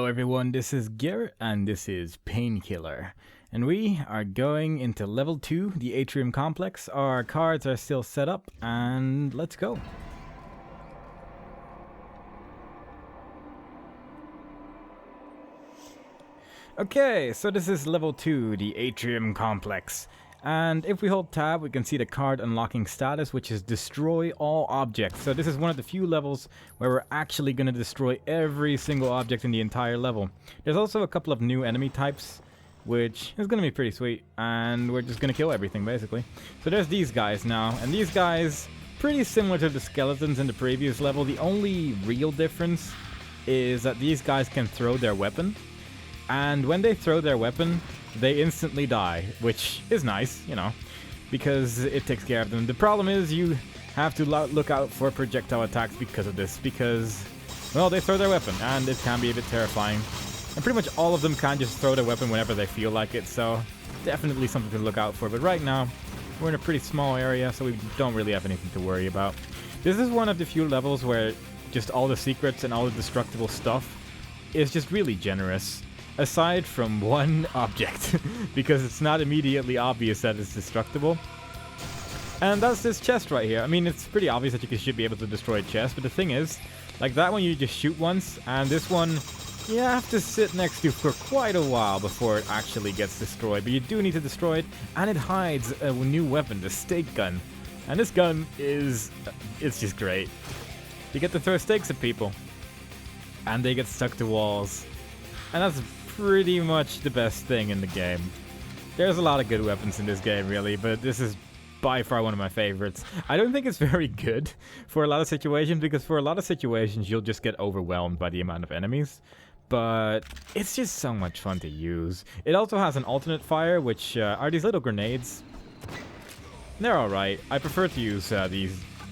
everyone, this is Garrett and this is Painkiller. And we are going into level 2, the Atrium complex. Our cards are still set up and let's go. Okay, so this is level 2, the Atrium complex. And if we hold tab, we can see the card unlocking status, which is destroy all objects. So this is one of the few levels where we're actually going to destroy every single object in the entire level. There's also a couple of new enemy types, which is going to be pretty sweet. And we're just going to kill everything, basically. So there's these guys now. And these guys, pretty similar to the skeletons in the previous level. The only real difference is that these guys can throw their weapon. And when they throw their weapon, they instantly die, which is nice, you know, because it takes care of them. The problem is you have to look out for projectile attacks because of this, because, well, they throw their weapon, and it can be a bit terrifying. And pretty much all of them can just throw their weapon whenever they feel like it, so definitely something to look out for. But right now, we're in a pretty small area, so we don't really have anything to worry about. This is one of the few levels where just all the secrets and all the destructible stuff is just really generous. Aside from one object, because it's not immediately obvious that it's destructible. And that's this chest right here. I mean, it's pretty obvious that you should be able to destroy a chest, but the thing is, like that one you just shoot once, and this one you have to sit next to for quite a while before it actually gets destroyed. But you do need to destroy it, and it hides a new weapon, the stake gun. And this gun it's just great. You get to throw stakes at people, and they get stuck to walls. And that's pretty much the best thing in the game. There's a lot of good weapons in this game, really, but this is by far one of my favorites. I don't think it's very good for a lot of situations, because for a lot of situations you'll just get overwhelmed by the amount of enemies, but it's just so much fun to use. It also has an alternate fire, which are these little grenades. They're alright. I prefer to use the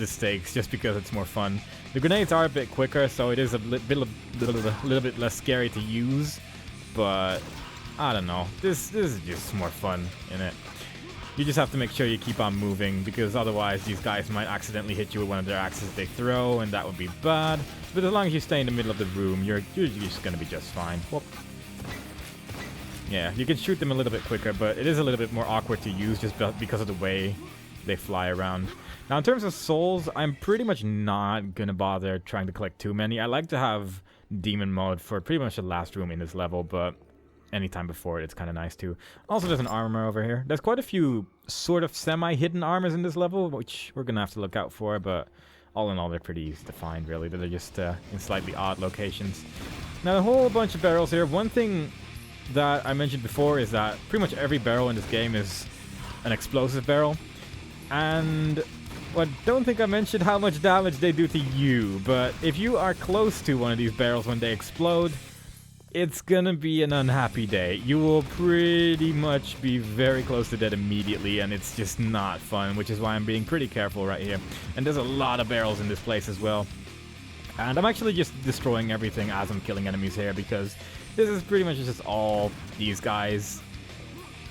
stakes just because it's more fun. The grenades are a bit quicker, so it is a little bit less scary to use. But I don't know. This is just more fun in it. You just have to make sure you keep on moving, because otherwise these guys might accidentally hit you with one of their axes they throw, and that would be bad. But as long as you stay in the middle of the room, you're just gonna be just fine. Whoop. Yeah, you can shoot them a little bit quicker, but it is a little bit more awkward to use just because of the way they fly around. Now, in terms of souls, I'm pretty much not gonna bother trying to collect too many. I like to have demon mode for pretty much the last room in this level, but anytime before it's kind of nice too. Also, there's an armor over here. There's quite a few sort of semi-hidden armors in this level, which we're gonna have to look out for, but all in all, they're pretty easy to find, really. They're just in slightly odd locations. Now, a whole bunch of barrels here. One thing that I mentioned before is that pretty much every barrel in this game is an explosive barrel. And well, I don't think I mentioned how much damage they do to you, but if you are close to one of these barrels when they explode, it's gonna be an unhappy day. You will pretty much be very close to dead immediately, and it's just not fun, which is why I'm being pretty careful right here. And there's a lot of barrels in this place as well. And I'm actually just destroying everything as I'm killing enemies here, because this is pretty much just all these guys.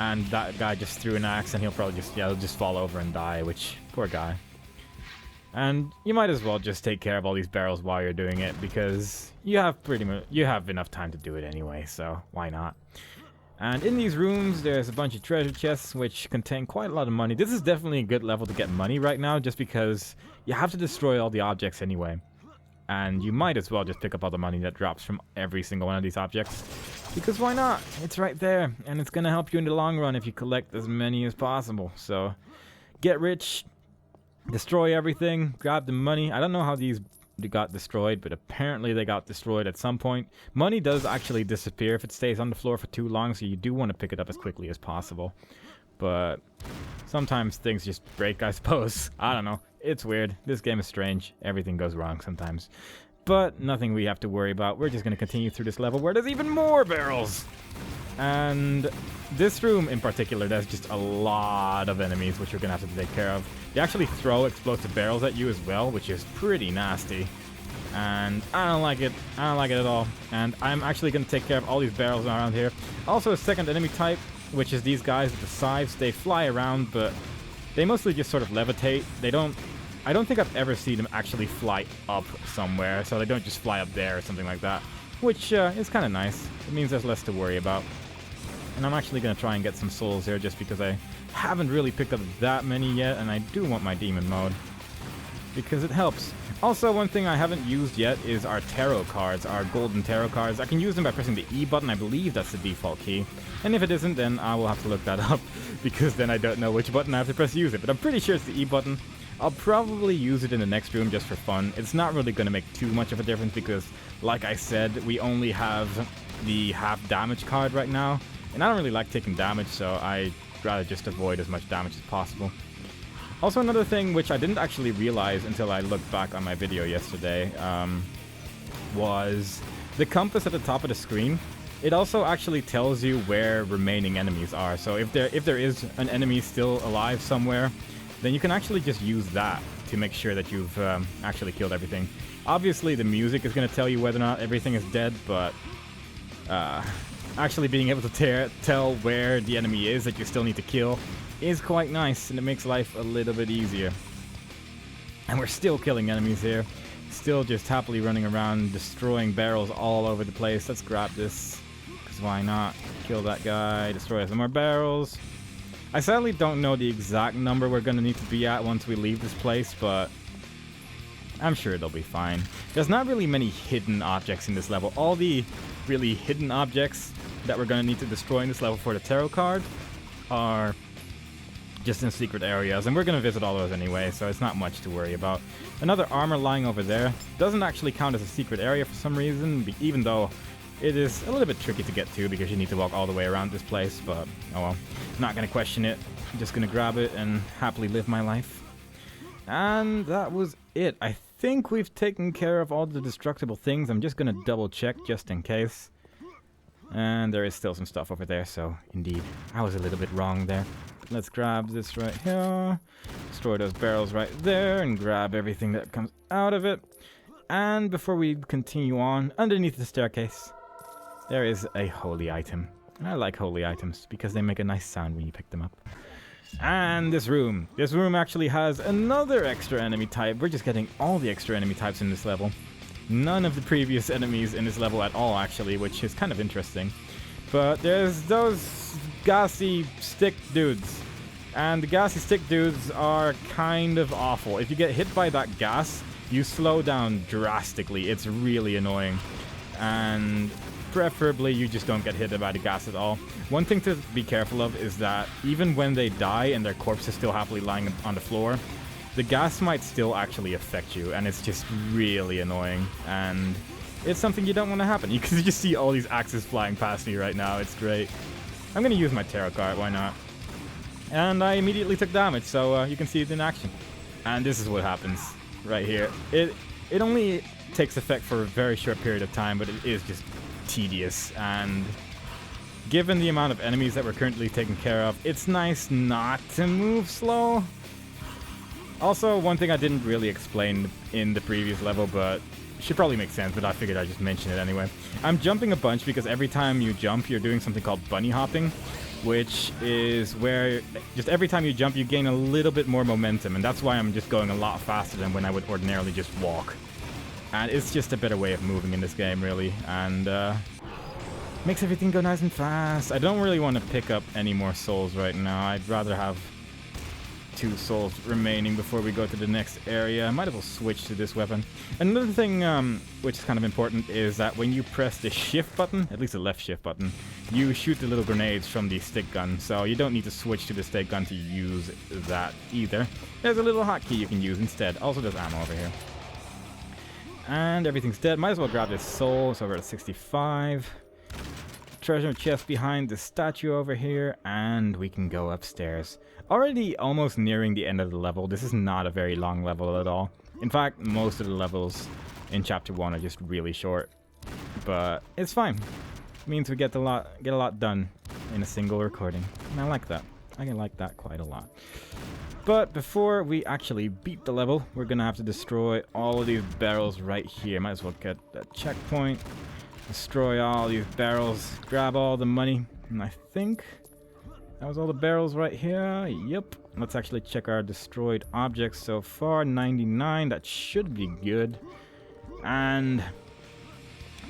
And that guy just threw an axe, and he'll probably just fall over and die, which, poor guy. And you might as well just take care of all these barrels while you're doing it, because you have enough time to do it anyway, so why not? And in these rooms, there's a bunch of treasure chests which contain quite a lot of money. This is definitely a good level to get money right now, just because you have to destroy all the objects anyway. And you might as well just pick up all the money that drops from every single one of these objects, because why not? It's right there, and it's gonna help you in the long run if you collect as many as possible. So get rich, destroy everything, grab the money. I don't know how they got destroyed, but apparently they got destroyed at some point. Money does actually disappear if it stays on the floor for too long, so you do want to pick it up as quickly as possible. But sometimes things just break, I suppose. I don't know. It's weird. This game is strange. Everything goes wrong sometimes. But nothing we have to worry about. We're just going to continue through this level where there's even more barrels. And this room in particular, there's just a lot of enemies which you're going to have to take care of. They actually throw explosive barrels at you as well, which is pretty nasty. And I don't like it. I don't like it at all. And I'm actually going to take care of all these barrels around here. Also, a second enemy type, which is these guys with the scythes. They fly around, but they mostly just sort of levitate. I don't think I've ever seen them actually fly up somewhere, so they don't just fly up there or something like that. which is kind of nice. It means there's less to worry about. And I'm actually going to try and get some souls here just because I haven't really picked up that many yet, and I do want my demon mode because it helps. Also, one thing I haven't used yet is our tarot cards, our golden tarot cards. I can use them by pressing the E button. I believe that's the default key. And if it isn't, then I will have to look that up because then I don't know which button I have to press to use it. But I'm pretty sure it's the E button. I'll probably use it in the next room just for fun. It's not really going to make too much of a difference because, like I said, we only have the half damage card right now. And I don't really like taking damage, so I'd rather just avoid as much damage as possible. Also, another thing which I didn't actually realize until I looked back on my video yesterday was the compass at the top of the screen. It also actually tells you where remaining enemies are. So if there is an enemy still alive somewhere, then you can actually just use that to make sure that you've actually killed everything. Obviously, the music is going to tell you whether or not everything is dead, but actually being able to tell where the enemy is that you still need to kill is quite nice, and it makes life a little bit easier. And we're still killing enemies here. Still just happily running around, destroying barrels all over the place. Let's grab this, because why not? Kill that guy, destroy some more barrels. I sadly don't know the exact number we're going to need to be at once we leave this place, but I'm sure it'll be fine. There's not really many hidden objects in this level. All the really hidden objects that we're going to need to destroy in this level for the tarot card are just in secret areas, and we're going to visit all those anyway, so it's not much to worry about. Another armor lying over there doesn't actually count as a secret area for some reason, even though it is a little bit tricky to get to because you need to walk all the way around this place, but oh well. Not going to question it. I'm just going to grab it and happily live my life. And that was it. I think we've taken care of all the destructible things. I'm just going to double check just in case. And there is still some stuff over there, so indeed, I was a little bit wrong there. Let's grab this right here, destroy those barrels right there, and grab everything that comes out of it. And before we continue on, underneath the staircase, there is a holy item. And I like holy items because they make a nice sound when you pick them up. And this room actually has another extra enemy type. We're just getting all the extra enemy types in this level. None of the previous enemies in this level at all, actually, which is kind of interesting. But there's those gassy stick dudes. And the gassy stick dudes are kind of awful. If you get hit by that gas, you slow down drastically. It's really annoying. And preferably you just don't get hit by the gas at all. One thing to be careful of is that even when they die and their corpse is still happily lying on the floor, the gas might still actually affect you, and it's just really annoying. And it's something you don't want to happen. You can just see all these axes flying past me right now. It's great. I'm going to use my tarot card, why not? And I immediately took damage, so you can see it in action. And this is what happens right here. It only takes effect for a very short period of time, but it is just tedious. And given the amount of enemies that we're currently taking care of, it's nice not to move slow. Also, one thing I didn't really explain in the previous level, but should probably make sense, but I figured I'd just mention it anyway. I'm jumping a bunch because every time you jump, you're doing something called bunny hopping, which is where just every time you jump, you gain a little bit more momentum, and that's why I'm just going a lot faster than when I would ordinarily just walk. And it's just a better way of moving in this game, really, and makes everything go nice and fast. I don't really want to pick up any more souls right now. I'd rather have 2 souls remaining before we go to the next area. I might as well switch to this weapon. Another thing which is kind of important is that when you press the shift button, at least the left shift button, you shoot the little grenades from the stick gun, so you don't need to switch to the stick gun to use that either. There's a little hotkey you can use instead. Also, there's ammo over here. And everything's dead. Might as well grab this soul. It's over at 65. Treasure chest behind the statue over here, and we can go upstairs. Already almost nearing the end of the level. This is not a very long level at all. In fact, most of the levels in Chapter 1 are just really short. But it's fine. It means we get a lot done in a single recording. And I like that. I like that quite a lot. But before we actually beat the level, we're gonna have to destroy all of these barrels right here. Might as well get that checkpoint. Destroy all these barrels, grab all the money, and I think that was all the barrels right here. Yep. Let's actually check our destroyed objects so far. 99, that should be good. And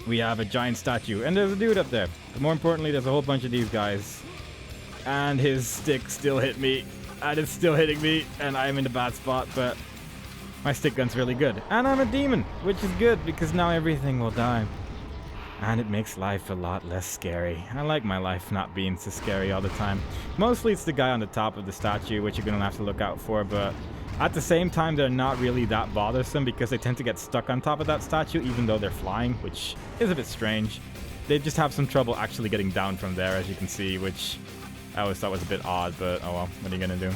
we have a giant statue, and there's a dude up there. But more importantly, there's a whole bunch of these guys. And his stick still hit me, and it's still hitting me, and I'm in a bad spot, but my stick gun's really good. And I'm a demon, which is good, because now everything will die. And it makes life a lot less scary. I like my life not being so scary all the time. Mostly it's the guy on the top of the statue, which you're gonna have to look out for, but at the same time, they're not really that bothersome because they tend to get stuck on top of that statue even though they're flying, which is a bit strange. They just have some trouble actually getting down from there, as you can see, which I always thought was a bit odd, but oh well, what are you gonna do?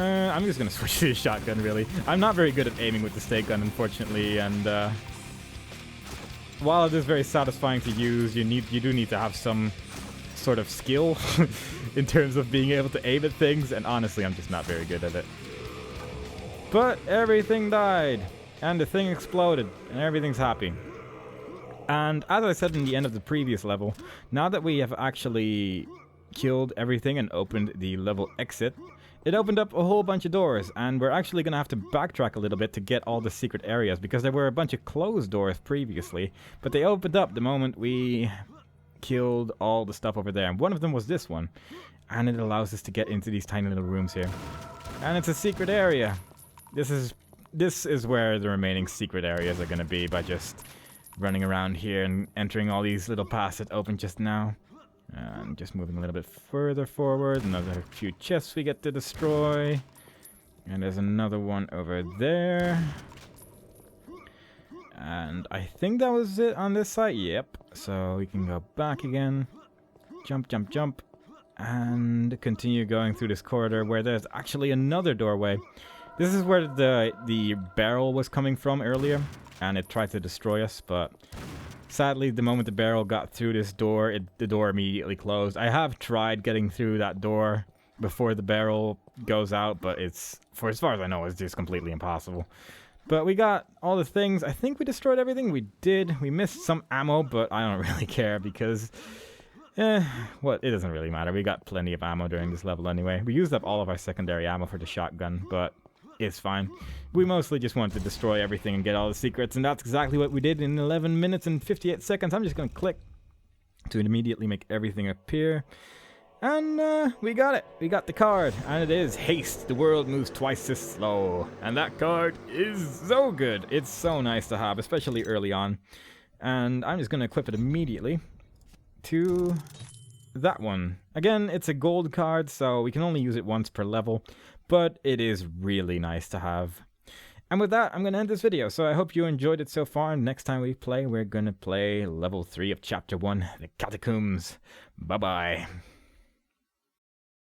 I'm just gonna switch to the shotgun, really. I'm not very good at aiming with the stake gun, unfortunately, and while it is very satisfying to use, you do need to have some sort of skill in terms of being able to aim at things, and honestly, I'm just not very good at it. But everything died, and the thing exploded, and everything's happy. And as I said in the end of the previous level, now that we have actually killed everything and opened the level exit, it opened up a whole bunch of doors, and we're actually going to have to backtrack a little bit to get all the secret areas, because there were a bunch of closed doors previously, but they opened up the moment we killed all the stuff over there, and one of them was this one, and it allows us to get into these tiny little rooms here. And it's a secret area. This is where the remaining secret areas are going to be, by just running around here and entering all these little paths that opened just now. And just moving a little bit further forward, another few chests we get to destroy. And there's another one over there. And I think that was it on this side. Yep. So we can go back again. Jump, jump, jump. And continue going through this corridor where there's actually another doorway. This is where the barrel was coming from earlier. And it tried to destroy us, but sadly, the moment the barrel got through this door, the door immediately closed. I have tried getting through that door before the barrel goes out, but it's, for as far as I know, it's just completely impossible. But we got all the things. I think we destroyed everything. We did. We missed some ammo, but I don't really care because, well, it doesn't really matter. We got plenty of ammo during this level anyway. We used up all of our secondary ammo for the shotgun, but it's fine. We mostly just wanted to destroy everything and get all the secrets, and that's exactly what we did in 11 minutes and 58 seconds. I'm just going to click to immediately make everything appear. And we got it. We got the card, and it is Haste. The world moves twice as slow. And that card is so good. It's so nice to have, especially early on. And I'm just going to equip it immediately to that one. Again, it's a gold card, so we can only use it once per level. But it is really nice to have. And with that, I'm going to end this video. So I hope you enjoyed it so far. Next time we play, we're going to play level 3 of chapter 1, the Catacombs. Bye-bye.